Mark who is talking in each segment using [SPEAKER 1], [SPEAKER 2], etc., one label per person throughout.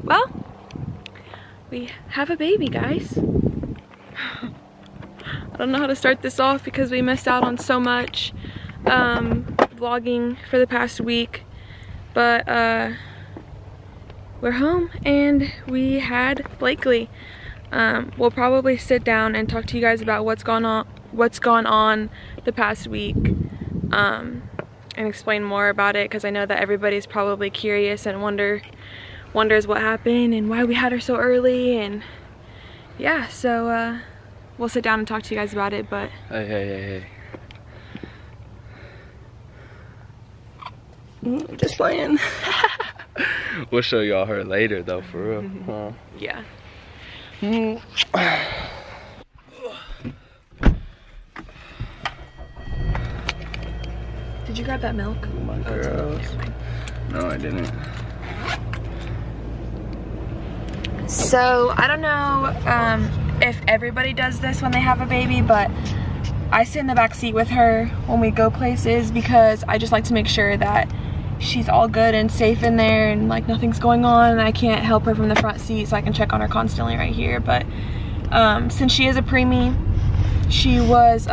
[SPEAKER 1] Well, we have a baby, guys. I don't know how to start this off because we missed out on so much vlogging for the past week, but we're home and we had Blakely. We'll probably sit down and talk to you guys about what's gone on the past week, and explain more about it, because I know that everybody's probably curious and wonders what happened and why we had her so early. And yeah, so we'll sit down and talk to you guys about it. But
[SPEAKER 2] Hey.
[SPEAKER 1] Just playing.
[SPEAKER 2] We'll show y'all her later though, for real. Huh?
[SPEAKER 1] Yeah. Did you grab that milk?
[SPEAKER 2] Oh my girls. No, I didn't.
[SPEAKER 1] So I don't know if everybody does this when they have a baby, but I sit in the back seat with her when we go places because I just like to make sure that she's all good and safe in there and like nothing's going on, and I can't help her from the front seat, so I can check on her constantly right here. But since she is a preemie, she was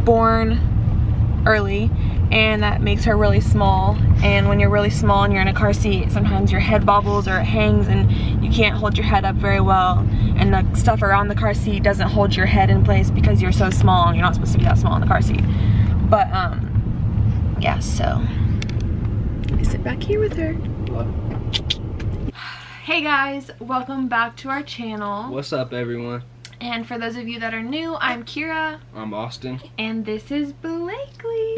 [SPEAKER 1] born early, and that makes her really small. And when you're really small and you're in a car seat, sometimes your head bobbles or it hangs and you can't hold your head up very well, and the stuff around the car seat doesn't hold your head in place because you're so small and you're not supposed to be that small in the car seat. But yeah, so I sit back here with her.
[SPEAKER 2] What?
[SPEAKER 1] Hey guys, welcome back to our channel.
[SPEAKER 2] What's up, everyone?
[SPEAKER 1] And for those of you that are new, I'm Kira.
[SPEAKER 2] I'm Austin.
[SPEAKER 1] And this is Blakely.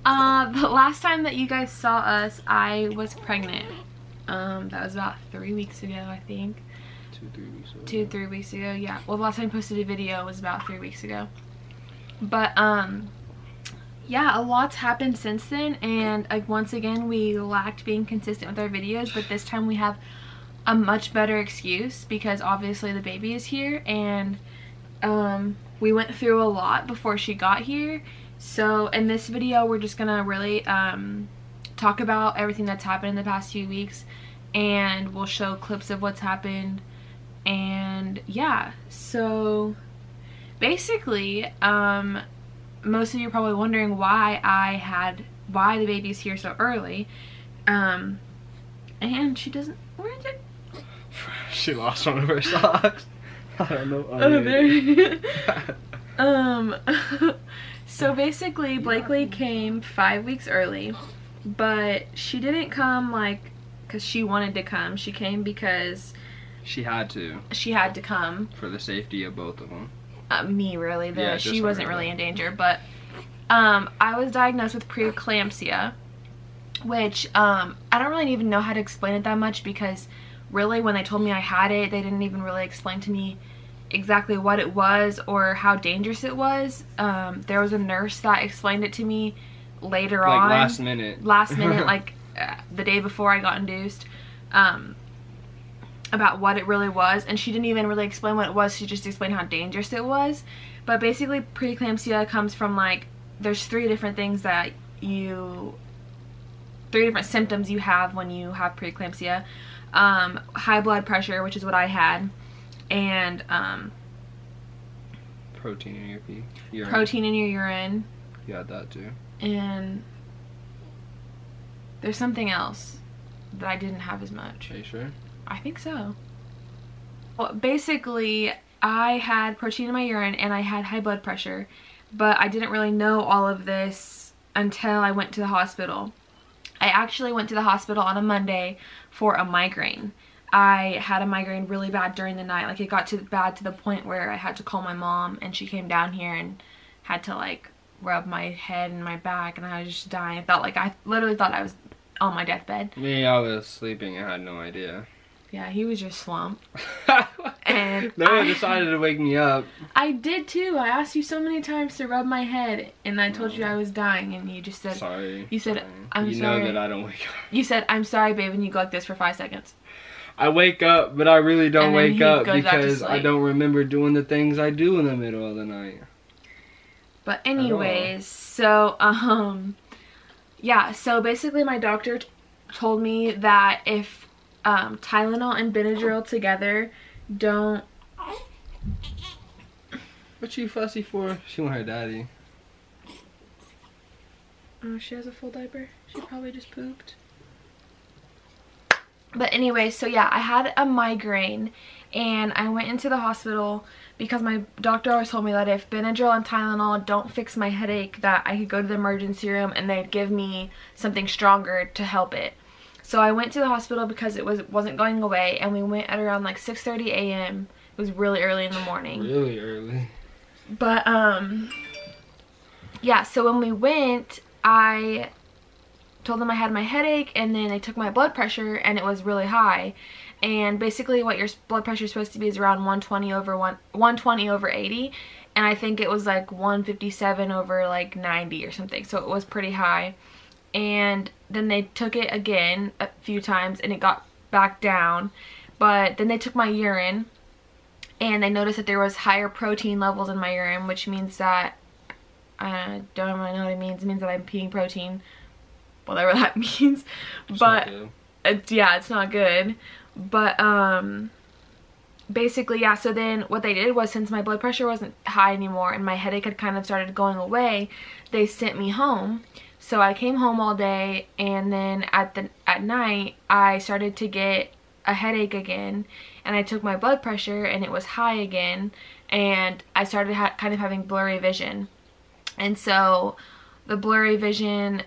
[SPEAKER 1] The last time that you guys saw us, I was pregnant. That was about 3 weeks ago, I think.
[SPEAKER 2] 2-3 weeks ago.
[SPEAKER 1] 2-3 weeks ago, yeah. Well, the last time I posted a video was about 3 weeks ago. But, yeah, a lot's happened since then. And, like, once again, we lacked being consistent with our videos. But this time we have a much better excuse because obviously the baby is here. And, we went through a lot before she got here. So in this video we're just gonna really talk about everything that's happened in the past few weeks, and we'll show clips of what's happened. And yeah, so basically most of you are probably wondering why the baby's here so early, and she doesn't, where is it?
[SPEAKER 2] She lost one of her socks. I don't know.
[SPEAKER 1] Oh, there. So basically Blakely came 5 weeks early, but she didn't come like because she wanted to come. She came because
[SPEAKER 2] she had to.
[SPEAKER 1] She had to come
[SPEAKER 2] for the safety of both of them.
[SPEAKER 1] Me, really.
[SPEAKER 2] Yeah,
[SPEAKER 1] she wasn't really in danger, but I was diagnosed with preeclampsia, which I don't really even know how to explain it that much, because really when they told me I had it, they didn't even really explain to me exactly what it was or how dangerous it was. There was a nurse that explained it to me later on.
[SPEAKER 2] Last minute,
[SPEAKER 1] like the day before I got induced, about what it really was, and she didn't even really explain what it was. She just explained how dangerous it was. But basically preeclampsia comes from, like, there's three different symptoms you have when you have preeclampsia. High blood pressure, which is what I had, and
[SPEAKER 2] protein in your urine.
[SPEAKER 1] Protein in your urine.
[SPEAKER 2] You had that too. And
[SPEAKER 1] there's something else that I didn't have as much.
[SPEAKER 2] Are you sure?
[SPEAKER 1] I think so. Well, basically I had protein in my urine and I had high blood pressure, but I didn't really know all of this until I went to the hospital. I actually went to the hospital on a Monday for a migraine. I had a migraine really bad during the night. Like, it got bad to the point where I had to call my mom, and she came down here and had to, like, rub my head and my back, and I was just dying. I literally thought I was on my deathbed.
[SPEAKER 2] Me, I was sleeping and had no idea.
[SPEAKER 1] Yeah, he was just slumped. And
[SPEAKER 2] no one decided to wake me up.
[SPEAKER 1] I did too. I asked you so many times to rub my head, and I told you I was dying, and you just said,
[SPEAKER 2] sorry.
[SPEAKER 1] You said, I'm sorry.
[SPEAKER 2] You know that I don't wake up.
[SPEAKER 1] You said, I'm sorry, babe, and you go like this for 5 seconds.
[SPEAKER 2] I wake up, but I really don't wake up because
[SPEAKER 1] I
[SPEAKER 2] don't remember doing the things I do in the middle of the night.
[SPEAKER 1] But anyways, so, yeah, so basically my doctor told me that if Tylenol and Benadryl together don't...
[SPEAKER 3] What you fussy for? She want her daddy.
[SPEAKER 1] Oh, she has a full diaper. She probably just pooped. But anyway, so yeah, I had a migraine and I went into the hospital because my doctor always told me that if Benadryl and Tylenol don't fix my headache, that I could go to the emergency room and they'd give me something stronger to help it. So I went to the hospital because it wasn't going away, and we went at around like 6:30 a.m. It was really early in the morning.
[SPEAKER 3] Really early.
[SPEAKER 1] But yeah, so when we went, I told them I had my headache, and then they took my blood pressure and it was really high. And basically what your blood pressure is supposed to be is around 120 over 80, and I think it was like 157 over like 90 or something, so it was pretty high. And then they took it again a few times and it got back down, but then they took my urine and they noticed that there was higher protein levels in my urine, which means that, I don't really know what it means. It means that I'm peeing protein, whatever that means. But yeah, it's not good. But basically, yeah, so then what they did was, since my blood pressure wasn't high anymore and my headache had kind of started going away, they sent me home. So I came home all day, and then at night I started to get a headache again, and I took my blood pressure and it was high again, and I started kind of having blurry vision. And so the blurry vision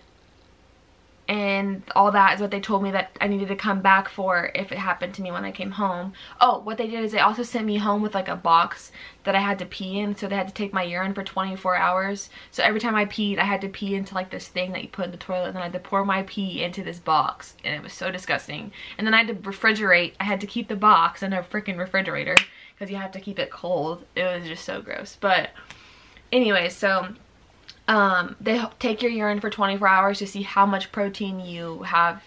[SPEAKER 1] and all that is what they told me that I needed to come back for if it happened to me when I came home. Oh, what they did is they also sent me home with like a box that I had to pee in, so they had to take my urine for 24 hours. So every time I peed, I had to pee into like this thing that you put in the toilet, and then I had to pour my pee into this box, and it was so disgusting. And then I had to refrigerate. I had to keep the box in a freaking refrigerator because you have to keep it cold. It was just so gross. But anyway, so they take your urine for 24 hours to see how much protein you have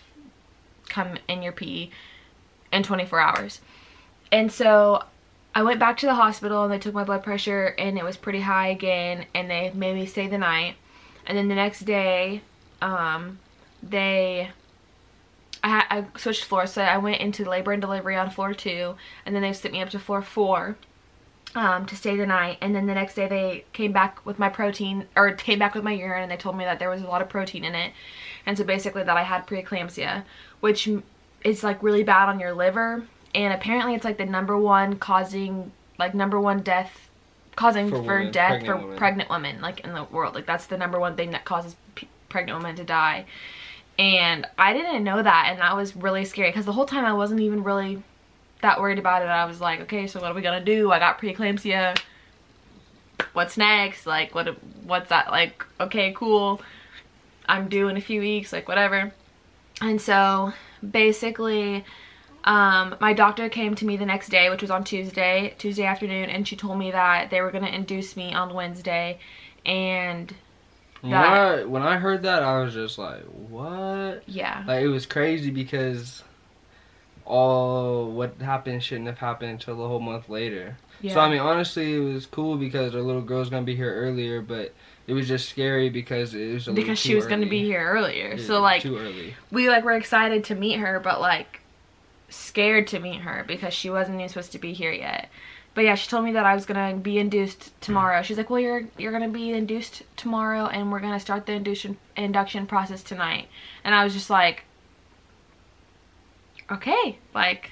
[SPEAKER 1] come in your pee in 24 hours. And so I went back to the hospital and they took my blood pressure and it was pretty high again, and they made me stay the night. And then the next day, I switched floors, so I went into labor and delivery on floor 2, and then they sent me up to floor 4. To stay the night. And then the next day they came back with my protein, or came back with my urine, and they told me that there was a lot of protein in it, and so basically that I had preeclampsia, which is like really bad on your liver, and apparently it's like the number one death causing pregnant women like in the world. Like that's the number one thing that causes pregnant women to die. And I didn't know that, and that was really scary because the whole time I wasn't even really that worried about it. I was like, okay, so what are we gonna do? I got preeclampsia. What's next? Like, what's that? Like, okay, cool. I'm due in a few weeks, like whatever. And so basically, my doctor came to me the next day, which was on Tuesday afternoon, and she told me that they were gonna induce me on Wednesday. And
[SPEAKER 3] when I heard that, I was just like, what?
[SPEAKER 1] Yeah.
[SPEAKER 3] Like, it was crazy because what happened shouldn't have happened until a whole month later. Yeah. So I mean, honestly, it was cool because our little girl's gonna be here earlier, but it was just scary because it was
[SPEAKER 1] because she was gonna be here earlier. Yeah, so like,
[SPEAKER 3] too early.
[SPEAKER 1] We like were excited to meet her, but like scared to meet her because she wasn't even supposed to be here yet. But yeah, she told me that I was gonna be induced tomorrow. She's like, well, you're gonna be induced tomorrow, and we're gonna start the induction process tonight. And I was just like, okay, like,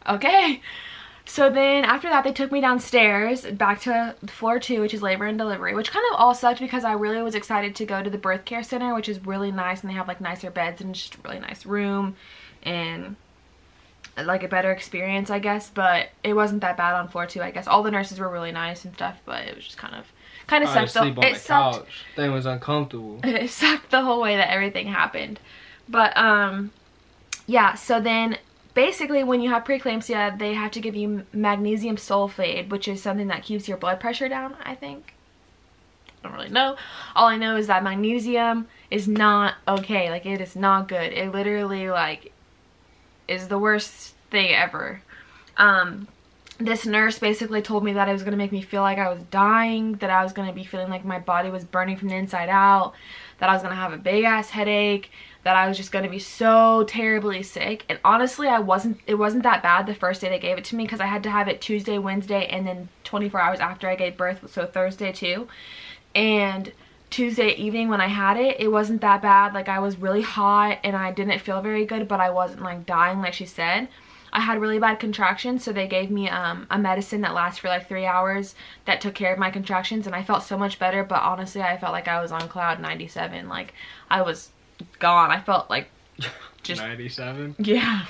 [SPEAKER 1] okay. So then after that, they took me downstairs back to floor 2, which is labor and delivery, which kind of all sucked because I really was excited to go to the birth care center, which is really nice, and they have like nicer beds and just a really nice room and like a better experience, I guess. But it wasn't that bad on floor 2, I guess. All the nurses were really nice and stuff, but it was just kind of sucked.
[SPEAKER 3] Sleep on the couch. Thing was uncomfortable. It
[SPEAKER 1] sucked the whole way that everything happened. But yeah, so then basically when you have preeclampsia, they have to give you magnesium sulfate, which is something that keeps your blood pressure down, I think. I don't really know. All I know is that magnesium is not okay. Like, it is not good. It literally, like, is the worst thing ever. This nurse basically told me that it was going to make me feel like I was dying, that I was going to be feeling like my body was burning from the inside out, that I was going to have a big ass headache, that I was just going to be so terribly sick. And honestly, it wasn't that bad the first day they gave it to me, because I had to have it Tuesday, Wednesday, and then 24 hours after I gave birth, so Thursday too. And Tuesday evening when I had it, it wasn't that bad. Like, I was really hot and I didn't feel very good, but I wasn't like dying like she said. I had really bad contractions, so they gave me a medicine that lasts for like 3 hours that took care of my contractions, and I felt so much better. But honestly, I felt like I was on cloud 97. Like, I was gone. I felt like just
[SPEAKER 3] 97.
[SPEAKER 1] Yeah.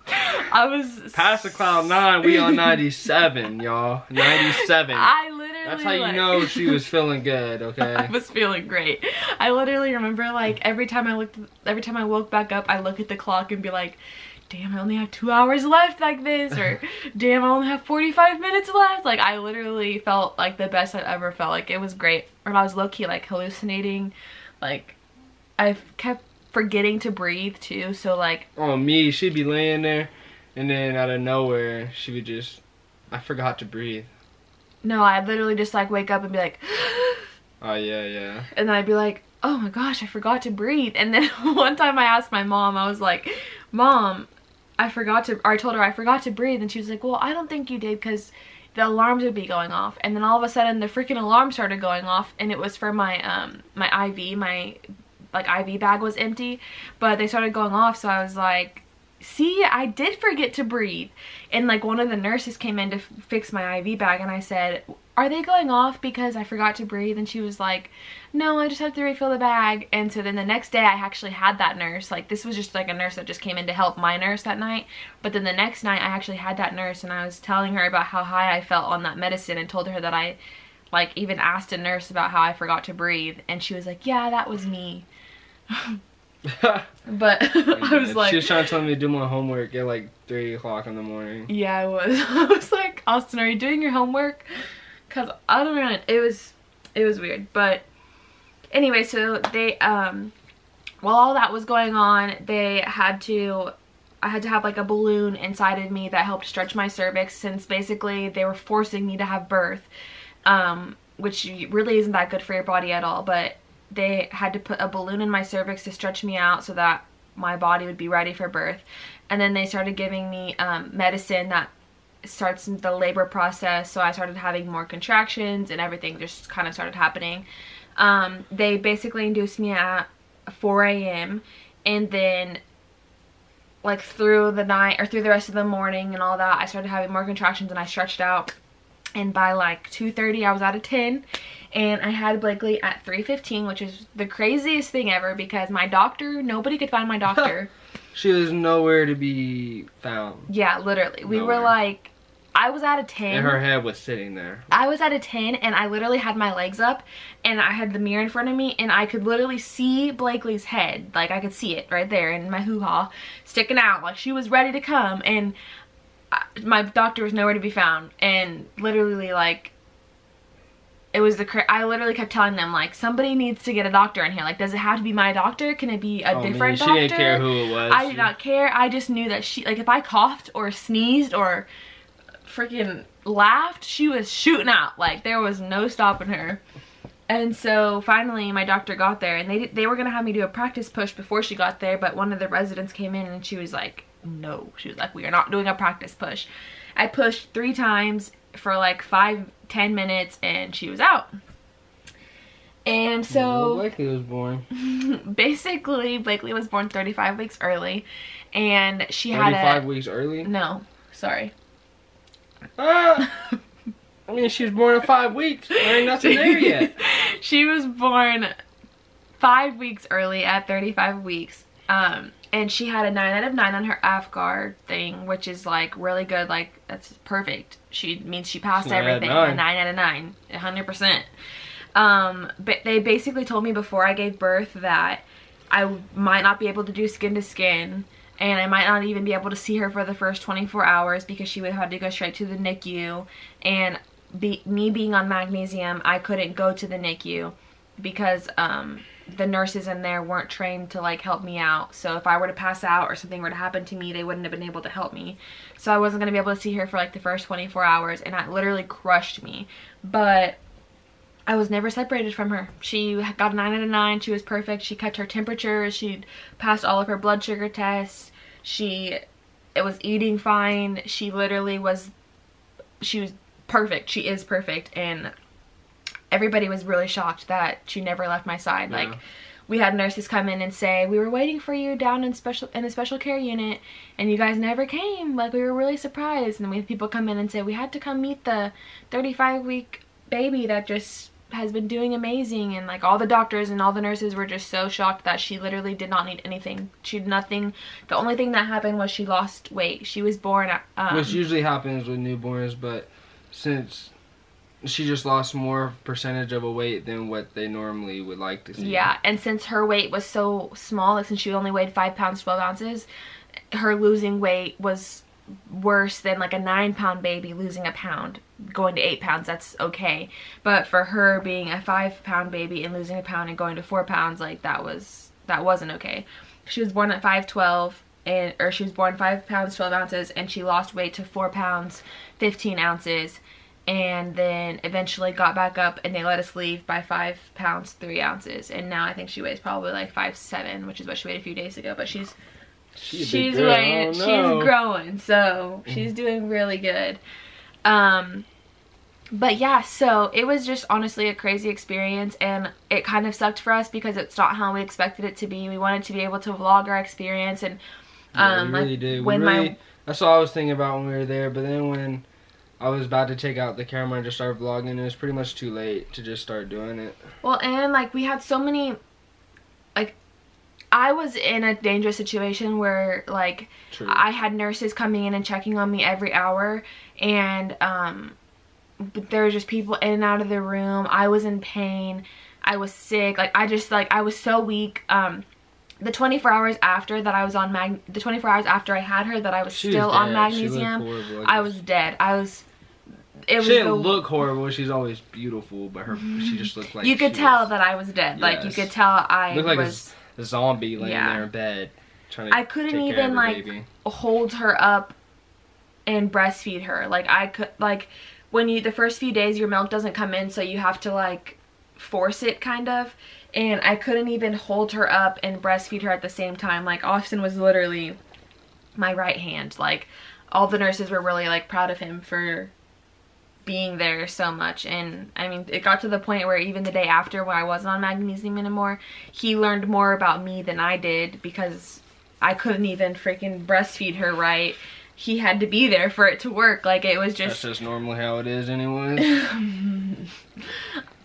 [SPEAKER 1] I was
[SPEAKER 3] past the cloud 9. We on 97, y'all. 97.
[SPEAKER 1] I literally,
[SPEAKER 3] that's how you know she was feeling good. Okay.
[SPEAKER 1] I was feeling great. I literally remember, like, every time I woke back up, I look at the clock and be like, damn, I only have 2 hours left like this, or damn, I only have 45 minutes left. Like, I literally felt like the best I've ever felt. Like, it was great. And I was low-key like hallucinating. Like, I kept forgetting to breathe too, so like,
[SPEAKER 3] oh, me, she'd be laying there and then out of nowhere she would just, I forgot to breathe.
[SPEAKER 1] No, I'd literally just like wake up and be like
[SPEAKER 3] oh yeah.
[SPEAKER 1] And then I'd be like, oh my gosh, I forgot to breathe. And then one time I asked my mom, I was like, Mom, I told her I forgot to breathe, and she was like, well, I don't think you did, because the alarms would be going off. And then all of a sudden the freaking alarm started going off, and it was for my my IV, my like IV bag was empty, but they started going off. So I was like, see, I did forget to breathe. And like, one of the nurses came in to fix my IV bag, and I said, are they going off because I forgot to breathe? And she was like, no, I just have to refill the bag. And so then the next day I actually had that nurse. Like, this was just like a nurse that just came in to help my nurse that night. But then the next night I actually had that nurse, and I was telling her about how high I felt on that medicine, and told her that I like even asked a nurse about how I forgot to breathe. And she was like, yeah, that was me. But I was like,
[SPEAKER 3] she was trying to tell me to do my homework at like 3 o'clock in the morning.
[SPEAKER 1] Yeah, I was. I was like, Austin, are you doing your homework? Because I don't know, it was weird. But anyway, so they while all that was going on, I had to have like a balloon inside of me that helped stretch my cervix, since basically they were forcing me to have birth, which really isn't that good for your body at all. But they had to put a balloon in my cervix to stretch me out so that my body would be ready for birth. And then they started giving me medicine that starts the labor process, so I started having more contractions, and everything just kind of started happening. They basically induced me at 4 a.m. and then like through the night, or through the rest of the morning and all that, I started having more contractions, and I stretched out, and by like 2:30 I was out of 10. And I had Blakely at 3:15, which is the craziest thing ever, because my doctor, nobody could find my doctor.
[SPEAKER 3] She was nowhere to be found.
[SPEAKER 1] Yeah, literally. We were like, I was at a 10.
[SPEAKER 3] And her head was sitting there.
[SPEAKER 1] I was at a 10, and I literally had my legs up, and I had the mirror in front of me, and I could literally see Blakely's head. Like, I could see it right there in my hoo-ha, sticking out. Like, she was ready to come, and my doctor was nowhere to be found. And literally, like, it was I literally kept telling them, like, somebody needs to get a doctor in here. Like, does it have to be my doctor? Can it be a different doctor?
[SPEAKER 3] She didn't care who it was.
[SPEAKER 1] I did not care. I just knew that she, like, if I coughed or sneezed or freaking laughed, she was shooting out. Like, there was no stopping her. And so finally my doctor got there, and they were gonna have me do a practice push before she got there, but one of the residents came in and she was like, no. She was like, we are not doing a practice push. I pushed 3 times for like 5-10 minutes, and she was out. And so
[SPEAKER 3] Blakely was born.
[SPEAKER 1] Basically, Blakely was born 35 weeks early, and she had
[SPEAKER 3] 35 weeks early?
[SPEAKER 1] No, sorry.
[SPEAKER 3] I mean, she was born at 5 weeks. There ain't nothing there yet.
[SPEAKER 1] She was born 5 weeks early at 35 weeks. And she had a 9 out of 9 on her AFGAR thing, which is like really good. Like, that's perfect. She means she passed everything. A 9 out of 9, 100%. But they basically told me before I gave birth that I might not be able to do skin to skin, and I might not even be able to see her for the first 24 hours because she would have had to go straight to the NICU. And me being on magnesium, I couldn't go to the NICU because the nurses in there weren't trained to like help me out. So if I were to pass out or something were to happen to me, they wouldn't have been able to help me. So I wasn't going to be able to see her for like the first 24 hours, and that literally crushed me. But I was never separated from her. She got a 9 out of 9. She was perfect. She kept her temperature. She passed all of her blood sugar tests. It was eating fine. She literally was, she was perfect. She is perfect. And everybody was really shocked that she never left my side.
[SPEAKER 3] Yeah.
[SPEAKER 1] Like, we had nurses come in and say, we were waiting for you down in a special care unit and you guys never came. Like, we were really surprised. And then we had people come in and say, we had to come meet the 35-week baby that just has been doing amazing. And like, all the doctors and all the nurses were just so shocked that she literally did not need anything. She had nothing. The only thing that happened was she lost weight. She was born at
[SPEAKER 3] which usually happens with newborns, but since she just lost more percentage of a weight than what they normally would like to see.
[SPEAKER 1] Yeah, and since her weight was so small, like since she only weighed 5 pounds 12 ounces, her losing weight was worse than like a 9-pound baby losing a pound. Going to 8 pounds, that's okay. But for her being a 5-pound baby and losing a pound and going to 4 pounds, like that wasn't okay. She was born at 5'12", or she was born 5 pounds 12 ounces, and she lost weight to 4 pounds 15 ounces. And then eventually got back up and they let us leave by 5 pounds 3 ounces. And now I think she weighs probably like 5'7", which is what she weighed a few days ago. But she's growing, so she's doing really good. But yeah, so it was just honestly a crazy experience, and it kind of sucked for us because it's not how we expected it to be. We wanted to be able to vlog our experience, and
[SPEAKER 3] we really did. That's what I was thinking about when we were there. But then when I was about to take out the camera and just start vlogging, it was pretty much too late to just start doing it.
[SPEAKER 1] Well, and like we had so many, like I was in a dangerous situation where like
[SPEAKER 3] True.
[SPEAKER 1] I had nurses coming in and checking on me every hour, and but there were just people in and out of the room. I was in pain. I was sick. Like I was so weak. The 24 hours after that I was on the 24 hours after I had her that I was still on magnesium, I was dead. She didn't look horrible. She's always beautiful, but she just looked like you could tell that I was dead.
[SPEAKER 3] Yes.
[SPEAKER 1] Like you could tell I
[SPEAKER 3] looked like
[SPEAKER 1] was
[SPEAKER 3] a zombie laying there in bed trying to
[SPEAKER 1] I couldn't even like hold her up and breastfeed her. Like I could, like when the first few days your milk doesn't come in, so you have to like force it kind of, and I couldn't even hold her up and breastfeed her at the same time. Like Austin was literally my right hand. Like all the nurses were really like proud of him for being there so much. And I mean, it got to the point where even the day after, when I wasn't on magnesium anymore, he learned more about me than I did because I couldn't even freaking breastfeed her right. He had to be there for it to work. Like it was just,
[SPEAKER 3] that's just normally how it is anyways.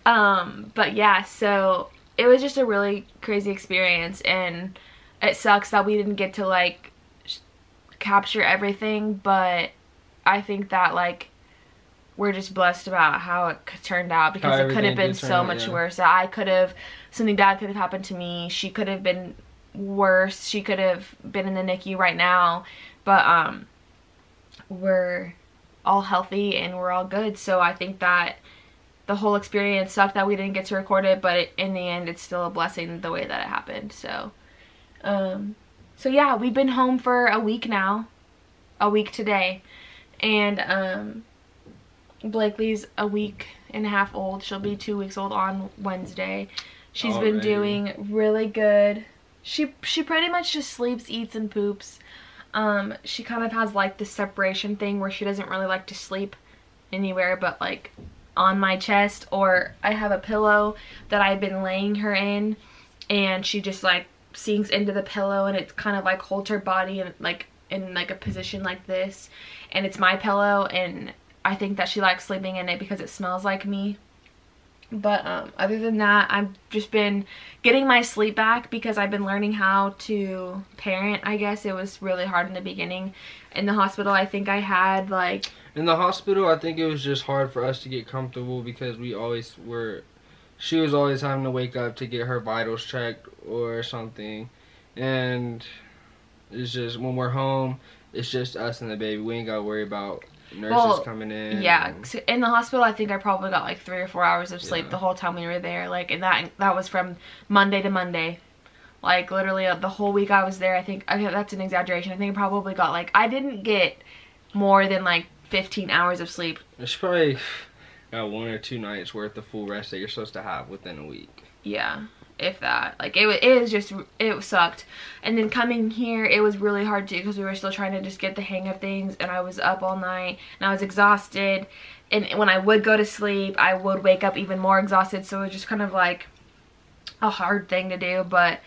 [SPEAKER 1] But yeah, so it was just a really crazy experience, and it sucks that we didn't get to like capture everything, but I think that like we're just blessed about how it turned out, because it could have been so much worse. Something bad could have happened to me. She could have been worse. She could have been in the NICU right now, but we're all healthy and we're all good. So I think that the whole experience sucked that we didn't get to record it, but in the end it's still a blessing the way that it happened. So so yeah, we've been home for a week now, a week today, and Blakely's a week and a half old. She'll be 2 weeks old on Wednesday. She's been doing really good. She pretty much just sleeps, eats, and poops. She kind of has like this separation thing where she doesn't really like to sleep anywhere but like on my chest, or I have a pillow that I've been laying her in, and she just like sinks into the pillow, and it kind of like holds her body in like a position like this, and it's my pillow, and I think that she likes sleeping in it because it smells like me. But other than that, I've just been getting my sleep back because I've been learning how to parent. I guess it was really hard in the beginning. In the hospital, I think I had like...
[SPEAKER 3] In the hospital, I think it was just hard for us to get comfortable because she was always having to wake up to get her vitals checked or something. And it's just, when we're home, it's just us and the baby. We ain't got to worry about nurses coming in.
[SPEAKER 1] Yeah, so in the hospital I think I probably got like 3 or 4 hours of sleep the whole time we were there. Like, and that was from Monday to Monday. Like literally the whole week I was there. I think that's an exaggeration. I think I probably got like, I didn't get more than like 15 hours of sleep.
[SPEAKER 3] It's probably, got 1 or 2 nights worth of full rest that you're supposed to have within a week.
[SPEAKER 1] Yeah, if that. Like it sucked. And then coming here, it was really hard too because we were still trying to just get the hang of things, and I was up all night and I was exhausted, and when I would go to sleep I would wake up even more exhausted, so it was just kind of like a hard thing to do. But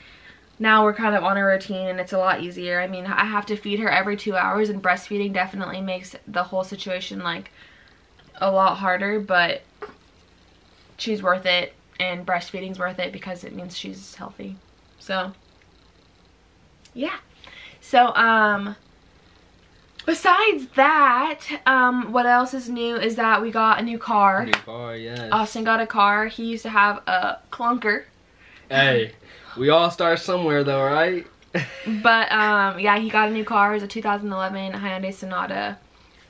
[SPEAKER 1] now we're kind of on a routine and it's a lot easier. I mean, I have to feed her every 2 hours, and breastfeeding definitely makes the whole situation like a lot harder, but she's worth it, and breastfeeding's worth it because it means she's healthy. So yeah. So besides that, what else is new is that we got a new car.
[SPEAKER 3] New car, yes.
[SPEAKER 1] Austin got a car. He used to have a clunker.
[SPEAKER 3] Hey, we all start somewhere though, right?
[SPEAKER 1] But yeah, he got a new car. It's a 2011 Hyundai Sonata,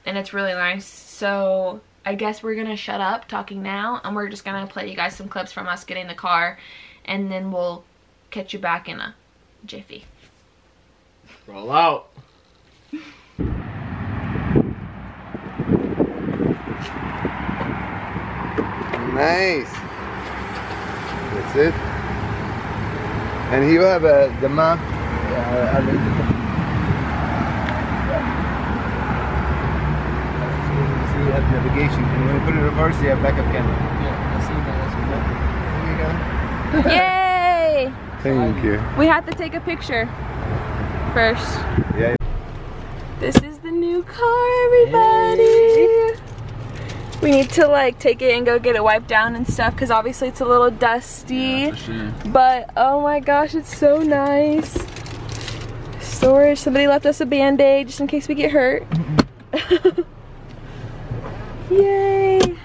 [SPEAKER 1] and it's really nice. So I guess we're gonna shut up talking now, and we're just gonna play you guys some clips from us getting the car, and then we'll catch you back in a jiffy.
[SPEAKER 3] Roll out.
[SPEAKER 4] Nice. That's it. And you have the map. So you have navigation, and when you put it in reverse, you have backup camera.
[SPEAKER 3] Yeah, I see that.
[SPEAKER 1] Yay!
[SPEAKER 4] Thank you.
[SPEAKER 1] We have to take a picture first.
[SPEAKER 4] Yeah.
[SPEAKER 1] This is the new car, everybody. We need to like take it and go get it wiped down and stuff, because obviously it's a little dusty.
[SPEAKER 2] Yeah, for sure.
[SPEAKER 1] But oh my gosh, it's so nice. Storage. Somebody left us a band-aid just in case we get hurt. Yay.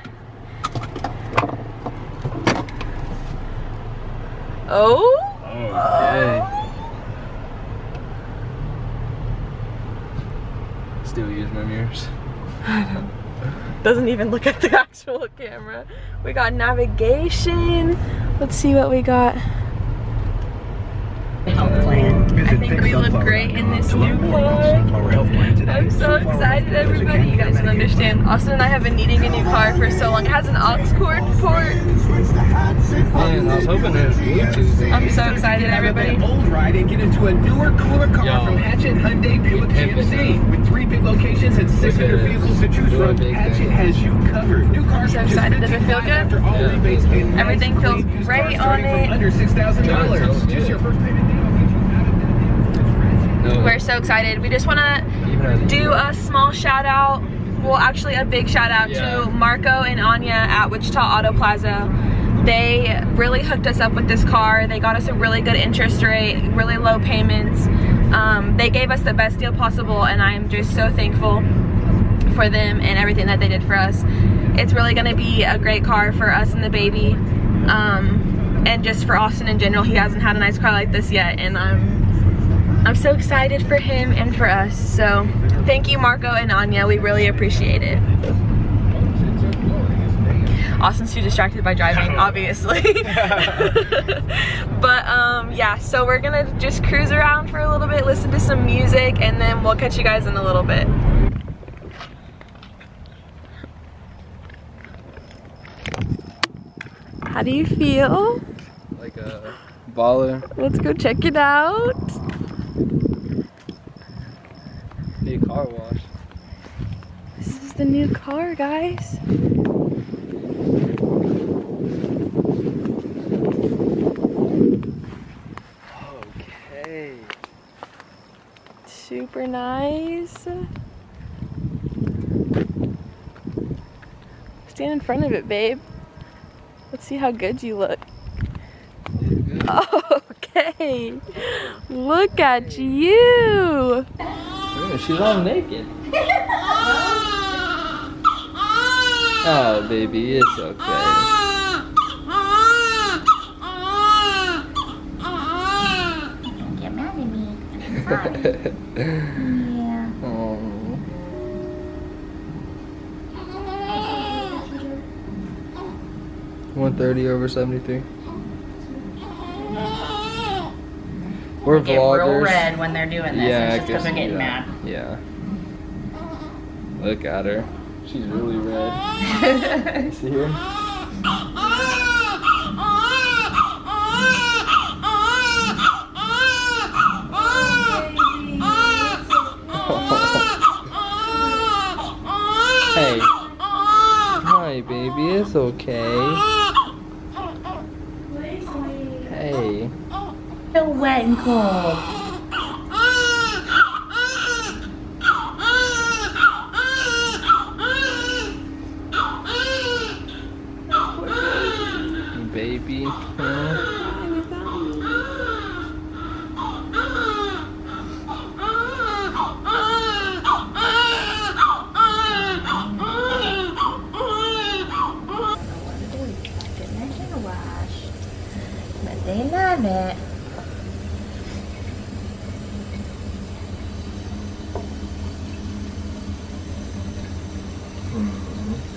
[SPEAKER 1] Oh.
[SPEAKER 2] Okay. Still use my mirrors.
[SPEAKER 1] Doesn't even look at the actual camera. We got navigation. Let's see what we got. I think we look great in this new car. I'm so excited, everybody. You guys don't understand. Austin and I have been needing a new car for so long. It has an aux cord port.
[SPEAKER 3] Man, I was hoping it was Bluetooth.
[SPEAKER 1] I'm so excited, everybody.
[SPEAKER 5] Old ride and get into a newer, cooler car from Hatchet Hyundai Buick GMC. With 3 big locations and 600 vehicles to choose from, Hatchet has you covered. New cars
[SPEAKER 1] I'm so excited. Does it feel good?
[SPEAKER 5] after all rebates and
[SPEAKER 1] Everything feels great on it.
[SPEAKER 5] under $6,000. Just your first payment.
[SPEAKER 1] We're so excited. We just want to do a small shout out, well actually a big shout out to Marco and Anya at Wichita Auto Plaza. They really hooked us up with this car. They got us a really good interest rate, really low payments. They gave us the best deal possible, and I'm just so thankful for them and everything that they did for us. It's really going to be a great car for us and the baby, and just for Austin in general. He hasn't had a nice car like this yet, and I'm so excited for him and for us. So thank you, Marco and Anya. We really appreciate it. Austin's too distracted by driving, obviously. But yeah, so we're gonna just cruise around for a little bit, listen to some music, and then we'll catch you guys in a little bit. How do you feel?
[SPEAKER 2] Like a baller.
[SPEAKER 1] Let's go check it out.
[SPEAKER 2] New car wash.
[SPEAKER 1] This is the new car, guys.
[SPEAKER 2] Okay.
[SPEAKER 1] Super nice. Stand in front of it, babe. Let's see how good you look. Okay. Look at you.
[SPEAKER 3] She's all naked. Oh, baby, it's okay.
[SPEAKER 6] Don't get mad at me. I'm sorry. Yeah.
[SPEAKER 3] Oh. 130 over 73. We're
[SPEAKER 6] They get
[SPEAKER 3] vloggers.
[SPEAKER 6] real red when they're doing this.
[SPEAKER 3] Yeah,
[SPEAKER 6] It's
[SPEAKER 3] I
[SPEAKER 6] just because
[SPEAKER 3] guess,
[SPEAKER 6] they're getting
[SPEAKER 3] yeah.
[SPEAKER 6] mad.
[SPEAKER 3] Yeah. Look at her. She's really red. See her? Hey. Hi, baby. It's okay. Hey.
[SPEAKER 6] So wet and cold.
[SPEAKER 3] Baby. Huh?
[SPEAKER 6] But they love it.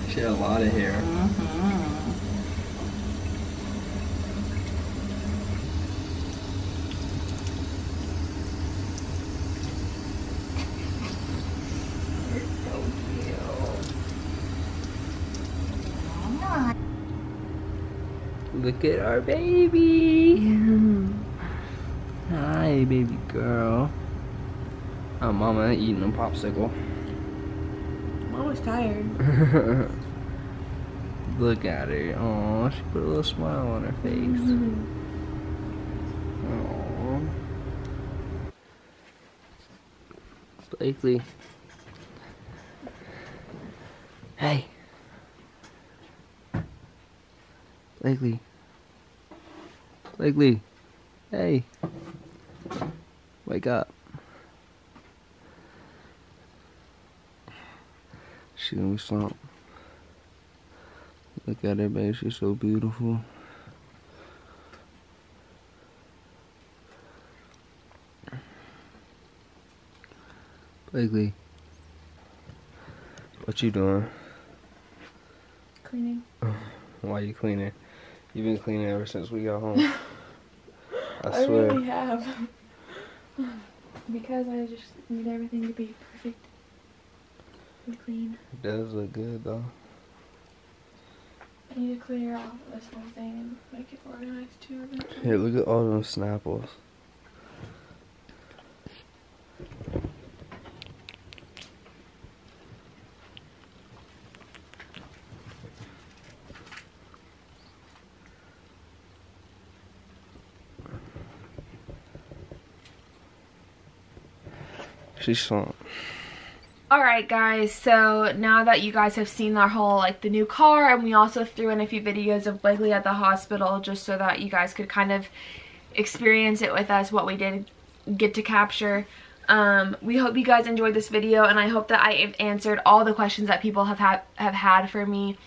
[SPEAKER 3] She had a lot of hair. Look at our baby. Hi, baby girl. Oh, mama eating a popsicle.
[SPEAKER 1] Mama's tired.
[SPEAKER 3] Look at her. Oh, she put a little smile on her face. Oh. Blakely. Hey. Blakely. Blakely. Hey. Wake up. She's gonna be slumped. Look at her, babe. She's so beautiful. Blakely. What you doing?
[SPEAKER 1] Cleaning.
[SPEAKER 3] Why you cleaning? You've been cleaning ever since we got home. I
[SPEAKER 1] I
[SPEAKER 3] swear.
[SPEAKER 1] really have. Because I just need everything to be perfect and clean.
[SPEAKER 3] It does look good though.
[SPEAKER 1] I need to clear off this whole thing and make it organized too.
[SPEAKER 3] Here, look at all those Snapples. She's slumped.
[SPEAKER 1] Alright guys, so now that you guys have seen our whole, like, the new car, and we also threw in a few videos of Blakely at the hospital just so that you guys could kind of experience it with us, what we did get to capture. We hope you guys enjoyed this video, and I hope that I have answered all the questions that people have had for me.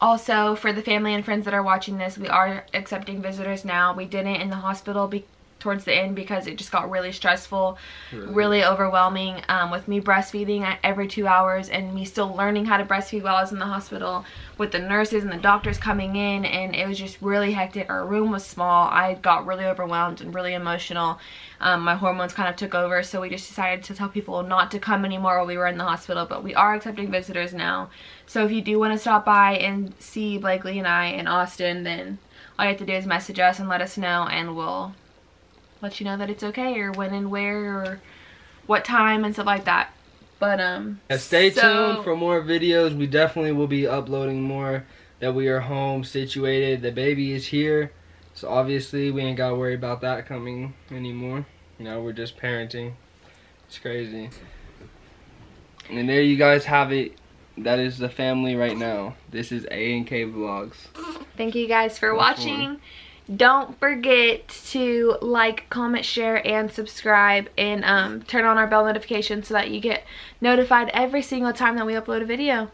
[SPEAKER 1] Also, for the family and friends that are watching this, we are accepting visitors now. We didn't in the hospital towards the end because it just got really stressful, really overwhelming, with me breastfeeding every 2 hours and me still learning how to breastfeed while I was in the hospital with the nurses and the doctors coming in, and it was just really hectic. Our room was small. I got really overwhelmed and really emotional. My hormones kind of took over, so we just decided to tell people not to come anymore while we were in the hospital, but we are accepting visitors now. So if you do want to stop by and see Blakely and I in Austin, then all you have to do is message us and let us know, and we'll let you know that it's okay, or when and where, or what time and stuff like that. But
[SPEAKER 3] yeah, stay tuned for more videos. We definitely will be uploading more that we are home situated. The baby is here, so obviously we ain't gotta worry about that coming anymore. You know, we're just parenting. It's crazy. And there you guys have it. That is the family right now. This is A&KVlogs.
[SPEAKER 1] Thank you guys for watching. Don't forget to like, comment, share, and subscribe, and turn on our bell notifications so that you get notified every single time that we upload a video.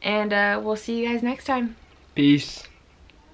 [SPEAKER 1] And we'll see you guys next time.
[SPEAKER 3] Peace.